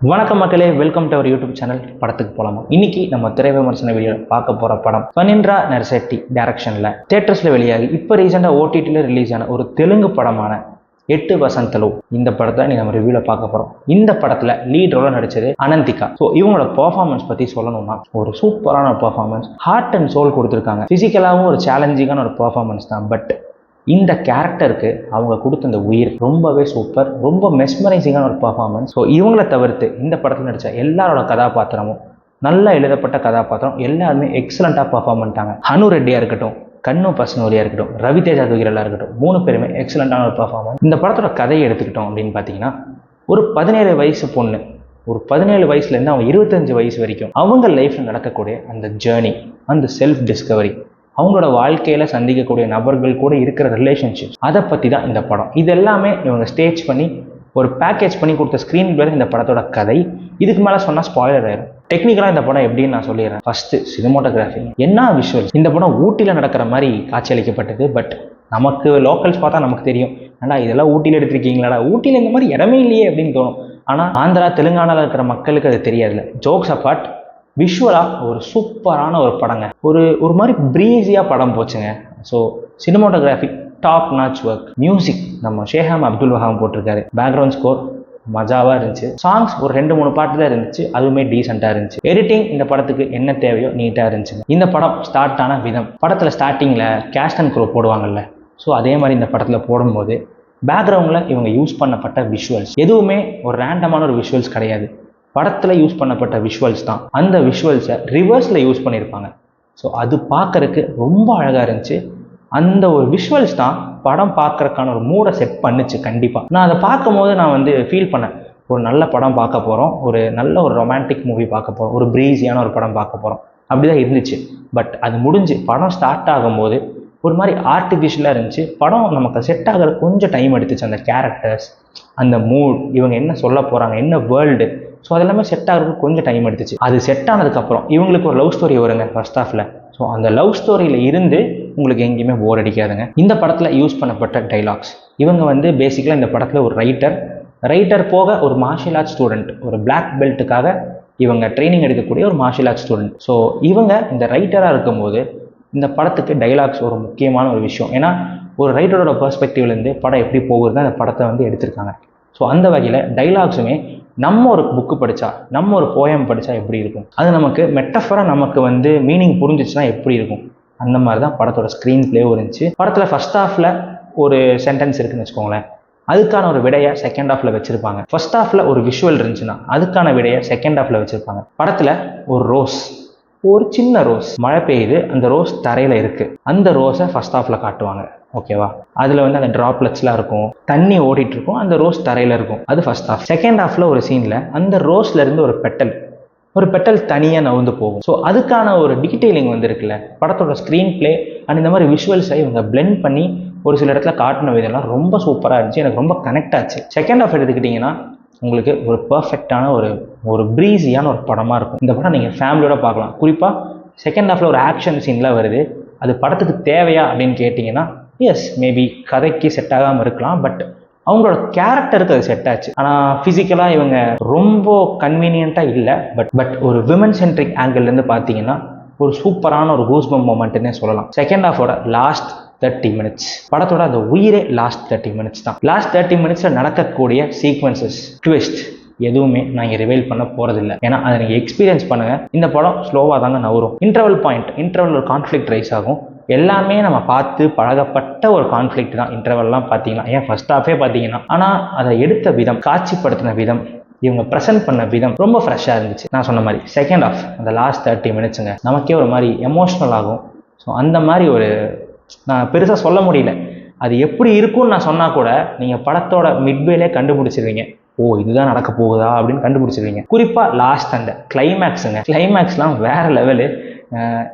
வணக்கம் மக்களே, welcome to our YouTube channel. படத்துக்கு போலாமா? இன்னைக்கு நம்ம திரை விமர்சன வீடியோ பார்க்க போற படம் ஃபனிந்திரா நர்செட்டி டைரக்ஷன்ல தியேட்டர்ஸ்ல வெளியாகி இப்போ ரீசெண்டா ஓடிடில ரிலீஸ் ஆன ஒரு தெலுங்கு படமான எட்டு வசந்தலு. இந்த படத்தை நம்ம ரிவ்யூல பார்க்க போறோம். இந்த படத்துல லீட் ரோல நடிச்சது அனந்திகா. ஸோ இவங்களோட பெர்ஃபார்மன்ஸ் பத்தி சொல்லணும்னா ஒரு சூப்பரான பெர்ஃபார்மன்ஸ், ஹார்ட் அண்ட் சோல் கொடுத்துருக்காங்க. பிசிக்கலாகவும் ஒரு சேலஞ்சிங்கான ஒரு பெர்ஃபார்மன்ஸ் தான். பட் இந்த கேரக்டருக்கு அவங்க கொடுத்த அந்த உயிர் ரொம்பவே சூப்பர், ரொம்ப மெஸ்மரைசிங்கான ஒரு பர்ஃபார்மன்ஸ். ஸோ இவங்கள தவிர்த்து இந்த படத்தில் நடித்த எல்லாரோட கதாபாத்திரமும் நல்லா எழுதப்பட்ட கதாபாத்திரம், எல்லாருமே எக்ஸலண்ட்டாக பர்ஃபார்ம் பண்ணிட்டாங்க. அனு ரெட்டியாக இருக்கட்டும், கண்ணு பசனோரியாக இருக்கட்டும், ரவிதேஜா துகிரெல்லாம் இருக்கட்டும், 3 பேருமே எக்ஸலண்ட்டான ஒரு பர்ஃபார்மன்ஸ். இந்த படத்தோட கதையை எடுத்துக்கிட்டோம் அப்படின்னு பார்த்தீங்கன்னா, ஒரு 17 வயசு பொண்ணு, ஒரு 17 வயசுலேருந்து அவங்க 25 வயசு வரைக்கும் அவங்க லைஃப்பில் நடக்கக்கூடிய அந்த ஜேர்னி, அந்த செல்ஃப் டிஸ்கவரி, அவங்களோட வாழ்க்கையில் சந்திக்கக்கூடிய நபர்கள் கூட இருக்கிற ரிலேஷன்ஷிப், அதை பற்றி தான் இந்த படம். இது எல்லாமே இவங்க ஸ்டேஜ் பண்ணி ஒரு பேக்கேஜ் பண்ணி கொடுத்த ஸ்க்ரீன் பிளே இந்த படத்தோட கதை. இதுக்கு மேலே சொன்னால் ஸ்பாயிலர் ஆயிரும். டெக்னிக்கலாக இந்த படம் எப்படின்னு நான் சொல்லிடுறேன். ஃபஸ்ட்டு சினிமோட்டோகிராஃபி, என்ன விஷுவல். இந்த படம் ஊட்டியில் நடக்கிற மாதிரி காட்சியளிக்கப்பட்டது. பட் நமக்கு லோக்கல்ஸ் பார்த்தா நமக்கு தெரியும், ஏன்னா இதெல்லாம் ஊட்டியில் எடுத்திருக்கீங்களாடா, ஊட்டியில் இந்த மாதிரி இடமே இல்லையே அப்படின்னு தோணும். ஆனால் ஆந்திரா தெலுங்கானாவில் இருக்கிற மக்களுக்கு அது தெரியாதுல்ல. ஜோக்ஸ் அப்பார்ட், விஷுவலாக ஒரு சூப்பரான ஒரு படங்க. ஒரு மாதிரி ப்ரீஸியாக படம் போச்சுங்க. So cinematography top notch work. Music நம்ம ஷேஹாம் அப்துல் வஹாம் போட்டிருக்காரு. பேக்ரவுண்ட் ஸ்கோர் மஜாவாக இருந்துச்சு. சாங்ஸ் ஒரு 2-3 பாட்டு தான் இருந்துச்சு, அதுவுமே டீசெண்டாக இருந்துச்சு. எடிட்டிங் இந்த படத்துக்கு என்ன தேவையோ நீட்டாக இருந்துச்சு. இந்த படம் ஸ்டார்ட் ஆன விதம், படத்தில் ஸ்டார்டிங்கில் கேஸ்ட் அண்ட் க்ரோ போடுவாங்கல்ல, ஸோ அதே மாதிரி இந்த படத்தில் போடும்போது பேக்ரவுண்டில் இவங்க யூஸ் பண்ணப்பட்ட விஷுவல்ஸ் எதுவுமே ஒரு ரேண்டமான ஒரு விஷுவல்ஸ் கிடையாது. படத்தில் யூஸ் பண்ணப்பட்ட விஷுவல்ஸ் தான். அந்த விஷுவல்ஸை ரிவர்ஸில் யூஸ் பண்ணியிருப்பாங்க. ஸோ அது பார்க்கறதுக்கு ரொம்ப அழகாக இருந்துச்சு. அந்த ஒரு விஷுவல்ஸ் தான் படம் பார்க்கறதுக்கான ஒரு மூடை செட் பண்ணுச்சு. கண்டிப்பாக நான் அதை பார்க்கும்போது நான் ஃபீல் பண்ணேன், ஒரு நல்ல படம் பார்க்க போகிறோம், ஒரு நல்ல ஒரு ரொமான்டிக் மூவி பார்க்க போகிறோம், ஒரு ப்ரீஸியான ஒரு படம் பார்க்க போகிறோம், அப்படி தான் இருந்துச்சு. பட் அது முடிஞ்சு படம் ஸ்டார்ட் ஆகும்போது ஒரு மாதிரி ஆர்டிஃபிஷியலாக இருந்துச்சு. படம் நமக்கு செட் ஆகிற கொஞ்சம் டைம் எடுத்துச்சு. அந்த கேரக்டர்ஸ், அந்த மூட், இவங்க என்ன சொல்ல போகிறாங்க, என்ன வேர்ல்டு, ஸோ அதெல்லாமே செட் ஆகிறதுக்கு கொஞ்சம் டைம் எடுத்துச்சு. அது செட் ஆனதுக்கப்புறம் இவங்களுக்கு ஒரு லவ் ஸ்டோரி வருங்க ஃபர்ஸ்ட் ஹாஃபில். ஸோ அந்த லவ் ஸ்டோரியில் இருந்து உங்களுக்கு எங்கேயுமே போர் அடிக்காதுங்க. இந்த படத்தில் யூஸ் பண்ணப்பட்ட டைலாக்ஸ், இவங்க பேசிக்கலாக இந்த படத்தில் ஒரு ரைட்டர் போக ஒரு மார்ஷியல் ஆர்ட்ஸ் ஸ்டூடெண்ட், ஒரு பிளாக் பெல்ட்டுக்காக இவங்க ட்ரைனிங் எடுக்கக்கூடிய ஒரு மார்ஷியல் ஆர்ட்ஸ் ஸ்டூடெண்ட். ஸோ இவங்க இந்த ரைட்டராக இருக்கும்போது இந்த படத்துக்கு டைலாக்ஸ் ஒரு முக்கியமான ஒரு விஷயம். ஏன்னா ஒரு ரைட்டரோட பெர்ஸ்பெக்டிவ்லேருந்து படம் எப்படி போகுதுன்னு அந்த படத்தை எடுத்திருக்காங்க. ஸோ அந்த வகையில் டைலாக்ஸுமே நம்ம ஒரு புக்கு படித்தா, நம்ம ஒரு போயம் படித்தா எப்படி இருக்கும், அது நமக்கு மெட்டஃபராக நமக்கு மீனிங் புரிஞ்சிச்சுன்னா எப்படி இருக்கும், அந்த மாதிரி தான் படத்தோட ஸ்க்ரீன் பிளேவும் இருந்துச்சு. படத்தில் ஃபர்ஸ்ட் ஹாஃபில் ஒரு சென்டென்ஸ் இருக்குன்னு வச்சுக்கோங்களேன், அதுக்கான ஒரு விடையை செகண்ட் ஹாஃபில் வச்சுருப்பாங்க. ஃபர்ஸ்ட் ஹாஃபில் ஒரு விஷுவல் இருந்துச்சுன்னா அதுக்கான விடையை செகண்ட் ஹாஃபில் வச்சுருப்பாங்க. படத்தில் ஒரு ரோஸ், ஒரு சின்ன ரோஸ், மழை பெய்யுது, அந்த ரோஸ் தரையில் இருக்குது, அந்த ரோஸை ஃபர்ஸ்ட் ஹாஃபில் காட்டுவாங்க. ஓகேவா? அதில் அந்த ட்ராப்லெட்ஸ்லாம் இருக்கும், தண்ணி ஓடிட்டு இருக்கும், அந்த ரோஸ் தரையில் இருக்கும், அது ஃபர்ஸ்ட் ஹாஃப். செகண்ட் ஹாஃபில் ஒரு சீனில் அந்த ரோஸ்லேருந்து ஒரு பெட்டல் தனியாக நவுந்து போகும். ஸோ அதுக்கான ஒரு டீட்டெயிலிங் இருக்குல்ல, படத்தோட ஸ்க்ரீன் பிளே அண்ட் இந்த மாதிரி விஷுவல்ஸை இவங்க பிளெண்ட் பண்ணி ஒரு சில இடத்துல காட்டின விதம்லாம் ரொம்ப சூப்பராக இருந்துச்சு. எனக்கு ரொம்ப கனெக்ட் ஆச்சு. செகண்ட் ஹாஃப் எடுத்துக்கிட்டிங்கன்னா உங்களுக்கு ஒரு பர்ஃபெக்டான ஒரு ப்ரீஸியான ஒரு படமாக இருக்கும். இந்த படம் நீங்கள் ஃபேமிலியோட பார்க்கலாம். குறிப்பாக செகண்ட் ஹாஃபில் ஒரு ஆக்ஷன் சீன்லாம் வருது, அது படத்துக்கு தேவையா அப்படின்னு கேட்டிங்கன்னா எஸ், மேபி கதைக்கு செட் ஆகாமல் இருக்கலாம், பட் அவங்களோட கேரக்டருக்கு அது செட் ஆச்சு. ஆனால் ஃபிசிக்கலாக இவங்க ரொம்ப கன்வீனியண்ட்டாக இல்லை. பட் ஒரு விமன் சென்ட்ரிக் ஆங்கிள்லேருந்து பார்த்தீங்கன்னா ஒரு சூப்பரான ஒரு கூஸ்பம் மொமெண்ட்னே சொல்லலாம். செகண்ட் ஹாஃபோட லாஸ்ட் 30 மினிட்ஸ், படத்தோட அந்த உயிரே லாஸ்ட் 30 மினிட்ஸ் தான். லாஸ்ட் 30 மினிட்ஸில் நடக்கக்கூடிய சீக்வன்சஸ், ட்விஸ்ட் எதுவுமே நான் இங்கே ரிவீல் பண்ண போகிறதில்ல. ஏன்னா அதை நீங்கள் எக்ஸ்பீரியன்ஸ் பண்ணுங்கள். இந்த படம் ஸ்லோவாக தாங்க நவரும். இன்டர்வல் ஒரு கான்ஃப்ளிக்ட் ரைஸ் ஆகும். எல்லாமே நம்ம பார்த்து பழகப்பட்ட ஒரு கான்ஃப்ளிக்ட் தான் இன்டர்வல்லாம் பார்த்தீங்கன்னா. ஏன் ஃபர்ஸ்ட் ஹாஃபே பார்த்தீங்கன்னா, ஆனால் அதை எடுத்த விதம், காட்சிப்படுத்தின விதம், இவங்க ப்ரெசென்ட் பண்ண விதம் ரொம்ப ஃப்ரெஷ்ஷாக இருந்துச்சு. நான் சொன்ன மாதிரி செகண்ட் ஹாஃப் அந்த லாஸ்ட் 30 மினிட்ஸுங்க நமக்கே ஒரு மாதிரி எமோஷ்னல் ஆகும். ஸோ அந்த மாதிரி நான் பெருசாக சொல்ல முடியல. அது எப்படி இருக்கும்னு நான் சொன்னால் கூட நீங்கள் படத்தோட மிட்வேலே கண்டுபிடிச்சிருவீங்க, ஓ இதுதான் நடக்க போகுதா அப்படின்னு கண்டுபிடிச்சிருவீங்க. குறிப்பாக லாஸ்ட் அந்த கிளைமேக்ஸ்லாம் வேற லெவலு.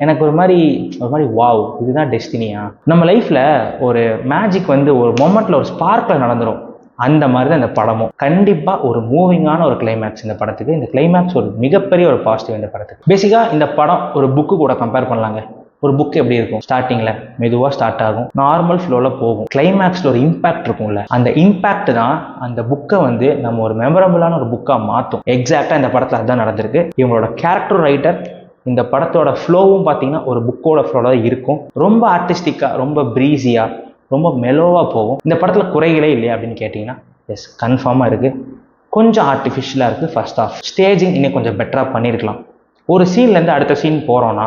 எனக்கு ஒரு மாதிரி வாவ், இதுதான் டெஸ்டினியா. நம்ம லைஃப்பில் ஒரு மேஜிக் ஒரு மொமெண்ட்டில் ஒரு ஸ்பார்க்கில் நடந்துடும். அந்த மாதிரி தான் இந்த படமும். கண்டிப்பாக ஒரு மூவிங்கான ஒரு கிளைமேக்ஸ் இந்த படத்துக்கு. இந்த கிளைமேக்ஸ் ஒரு மிகப்பெரிய ஒரு பாசிட்டிவ் இந்த படத்துக்கு. பேசிக்காக இந்த படம் ஒரு புக்கு கூட கம்பேர் பண்ணலாங்க. ஒரு புக் எப்படி இருக்கும், ஸ்டார்டிங்கில் மெதுவாக ஸ்டார்ட் ஆகும், நார்மல் ஃப்ளோவில் போகும், கிளைமேக்ஸில் ஒரு இம்பாக்ட் இருக்கும்ல, அந்த இம்பாக்ட் தான் அந்த புக்கை வந்து நம்ம ஒரு மெமரபிளான ஒரு புக்காக மாற்றும். எக்ஸாக்டாக இந்த படத்தில் அதுதான் நடந்திருக்கு. இவங்களோட கேரக்டர் ரைட்டர் இந்த படத்தோட ஃப்ளோவும் பார்த்தீங்கன்னா ஒரு புக்கோட ஃப்ளோவில் தான் இருக்கும். ரொம்ப ஆர்டிஸ்டிக்காக, ரொம்ப ப்ரீஸியாக, ரொம்ப மெலோவாக போகும். இந்த படத்தில் குறைகளே இல்லையா அப்படின்னு கேட்டிங்கன்னா எஸ், கன்ஃபார்மாக இருக்குது. கொஞ்சம் ஆர்டிஃபிஷியலாக இருக்குது. ஃபர்ஸ்ட் ஆஃப் ஸ்டேஜிங் இன்னும் கொஞ்சம் பெட்டராக பண்ணியிருக்கலாம். ஒரு சீன்லேருந்து அடுத்த சீன் போகிறோன்னா,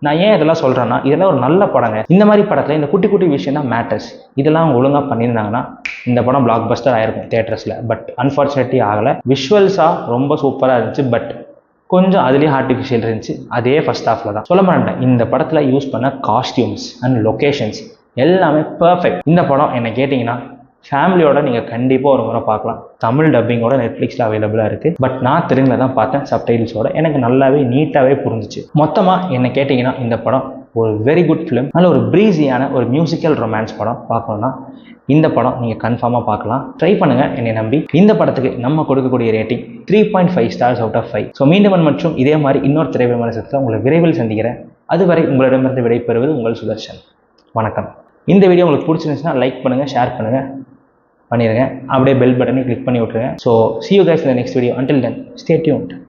நான் ஏன் இதெல்லாம் சொல்கிறேன்னா, இதெல்லாம் ஒரு நல்ல படங்க. இந்த மாதிரி படத்தில் இந்த குட்டி குட்டி விஷயம் தான் மேட்டர்ஸ். இதெல்லாம் அவங்க ஒழுங்காக பண்ணியிருந்தாங்கன்னா இந்த படம் பிளாக் பஸ்டர் ஆயிருக்கும் தியேட்டர்ஸில். பட் அன்ஃபார்ச்சுனேட்லி ஆகலை. விஷுவல்ஸாக ரொம்ப சூப்பராக இருந்துச்சு. பட் கொஞ்சம் அதுலேயே ஆர்டிஃபிஷியல் இருந்துச்சு. அதே ஃபர்ஸ்ட் ஹாஃபில் தான். சொல்ல மாட்டேன், இந்த படத்தில் யூஸ் பண்ண காஸ்டியூம்ஸ் அண்ட் லொக்கேஷன்ஸ் எல்லாமே பர்ஃபெக்ட். இந்த படம் என்ன கேட்டிங்கன்னா ஃபேமிலியோட நீங்கள் கண்டிப்பாக ஒரு முறை பார்க்கலாம். தமிழ் டப்பிங்கோட நெட்ஃப்ளிக்ஸில் அவைலபிளாக இருக்குது. பட் நான் தெலுங்கில் தான் பார்த்தேன் சப்டைட்டில்ஸோட. எனக்கு நல்லாவே நீட்டாகவே புரிஞ்சிச்சு. மொத்தமாக என்ன கேட்டிங்கன்னா இந்த படம் ஒரு வெரி குட் ஃபிலிம். நல்ல ஒரு ப்ரீஸியான ஒரு மியூசிக்கல் ரொமான்ஸ் படம். பார்க்கணுன்னா இந்த படம் நீங்கள் கன்ஃபார்மாக பார்க்கலாம். ட்ரை பண்ணுங்கள் என்னை நம்பி. இந்த படத்துக்கு நம்ம கொடுக்கக்கூடிய rating 3.5 stars out of 5. So மீண்டும் மற்றும் இதே மாதிரி இன்னொரு திரைவிமர்சனத்தில் உங்களை விரைவில் சந்திக்கிறேன். அதுவரை உங்களிடமிருந்து விடைபெறுவது உங்கள் சுதர்ஷன். வணக்கம். இந்த வீடியோ உங்களுக்கு பிடிச்சிருந்துச்சுன்னா லைக் பண்ணுங்கள், ஷேர் பண்ணுங்கள், பண்ணிடுங்க. அப்படியே பெல் பட்டனை கிளிக் பண்ணி விட்டுருங்க. So see you guys in the next video. Until then, stay tuned.